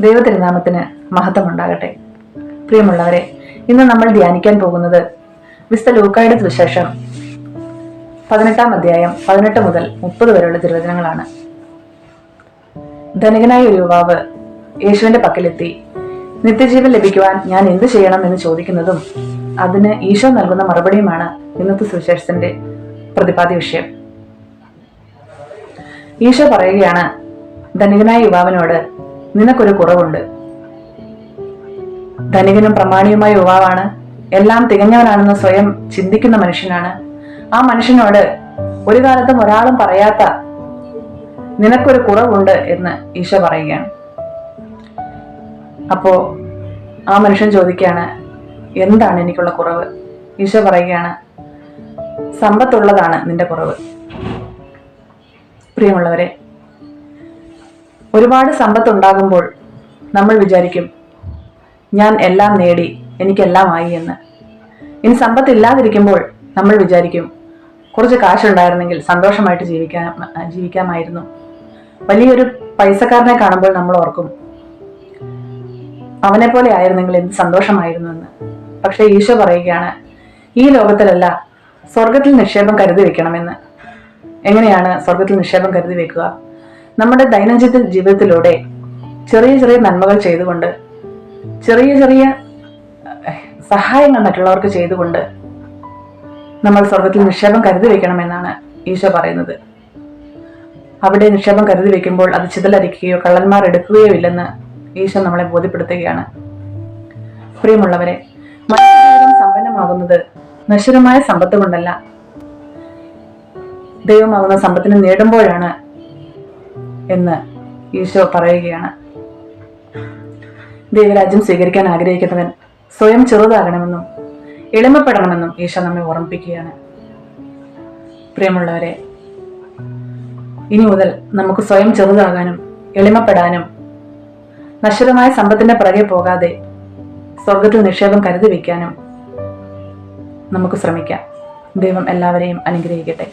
ദൈവതിരുനാമത്തിന് മഹത്വമുണ്ടാകട്ടെ. പ്രിയമുള്ളവരെ, ഇന്ന് നമ്മൾ ധ്യാനിക്കാൻ പോകുന്നത് വിശുദ്ധ ലൂക്കായുടെ സുവിശേഷം 18-ാം അധ്യായം 18 മുതൽ 30 വരെയുള്ള തിരുവചനങ്ങളാണ്. ധനികനായ ഒരു യുവാവ് യേശുവിന്റെ പക്കലെത്തി നിത്യജീവൻ ലഭിക്കുവാൻ ഞാൻ എന്ത് ചെയ്യണം എന്ന് ചോദിക്കുന്നതും അതിന് ഈശോ നൽകുന്ന മറുപടിയുമാണ് ഇന്നത്തെ സുവിശേഷത്തിന്റെ പ്രതിപാദ്യ വിഷയം. ഈശോ പറയുകയാണ്, ധനികനായ യുവാവിനോട് നിനക്കൊരു കുറവുണ്ട്. ധനികനും പ്രമാണിയുമായ യുവാവാണ്, എല്ലാം തികഞ്ഞവനാണെന്ന് സ്വയം ചിന്തിക്കുന്ന മനുഷ്യനാണ്. ആ മനുഷ്യനോട് ഒരു കാലത്തും ഒരാളും പറയാത്ത നിനക്കൊരു കുറവുണ്ട് എന്ന് ഈശോ പറയുകയാണ്. അപ്പോ ആ മനുഷ്യൻ ചോദിക്കുകയാണ്, എന്താണ് എനിക്കുള്ള കുറവ്? ഈശോ പറയുകയാണ്, സമ്പത്തുള്ളതാണ് നിന്റെ കുറവ്. പ്രിയമുള്ളവരെ, ഒരുപാട് സമ്പത്ത് ഉണ്ടാകുമ്പോൾ നമ്മൾ വിചാരിക്കും, ഞാൻ എല്ലാം നേടി, എനിക്കെല്ലാം ആയി എന്ന്. ഇനി സമ്പത്ത് ഇല്ലാതിരിക്കുമ്പോൾ നമ്മൾ വിചാരിക്കും, കുറച്ച് കാശുണ്ടായിരുന്നെങ്കിൽ സന്തോഷമായിട്ട് ജീവിക്കാമായിരുന്നു. വലിയൊരു പൈസക്കാരനെ കാണുമ്പോൾ നമ്മൾ ഓർക്കും, അവനെ പോലെ ആയിരുന്നെങ്കിൽ എന്ത് സന്തോഷമായിരുന്നു എന്ന്. പക്ഷെ ഈശോ പറയുകയാണ്, ഈ ലോകത്തിലല്ല, സ്വർഗത്തിൽ നിക്ഷേപം കരുതി വെക്കണമെന്ന്. എങ്ങനെയാണ് സ്വർഗത്തിൽ നിക്ഷേപം കരുതി വെക്കുക? നമ്മുടെ ദൈനംദിന ജീവിതത്തിലൂടെ ചെറിയ ചെറിയ നന്മകൾ ചെയ്തുകൊണ്ട്, ചെറിയ ചെറിയ സഹായങ്ങൾ മറ്റുള്ളവർക്ക് ചെയ്തുകൊണ്ട് നമ്മൾ സ്വർഗത്തിൽ നിക്ഷേപം കരുതി വെക്കണമെന്നാണ് ഈശോ പറയുന്നത്. അവിടെ നിക്ഷേപം കരുതി വെക്കുമ്പോൾ അത് ചിതലരിക്കുകയോ കള്ളന്മാർ എടുക്കുകയോ ഇല്ലെന്ന് ഈശോ നമ്മളെ ബോധ്യപ്പെടുത്തുകയാണ്. പ്രിയമുള്ളവരെ, മനുഷ്യജീവിതം സമ്പന്നമാകുന്നത് നശ്വരമായ സമ്പത്ത് കൊണ്ടല്ല, ദൈവമാകുന്ന സമ്പത്തിനെ നേടുമ്പോഴാണ് എന്ന് ഈശോ പറയുകയാണ്. ദൈവരാജ്യം സ്വീകരിക്കാൻ ആഗ്രഹിക്കുന്നവൻ സ്വയം ചെറുതാകണമെന്നും എളിമപ്പെടണമെന്നും ഈശോ നമ്മെ ഓർമ്മിപ്പിക്കുകയാണ്. പ്രിയമുള്ളവരെ, ഇനി മുതൽ നമുക്ക് സ്വയം ചെറുതാകാനും എളിമപ്പെടാനും നശ്വരമായ സമ്പത്തിന്റെ പുറകെ പോകാതെ സ്വർഗത്തിൽ നിക്ഷേപം കരുതി വയ്ക്കാനും നമുക്ക് ശ്രമിക്കാം. ദൈവം എല്ലാവരെയും അനുഗ്രഹിക്കട്ടെ.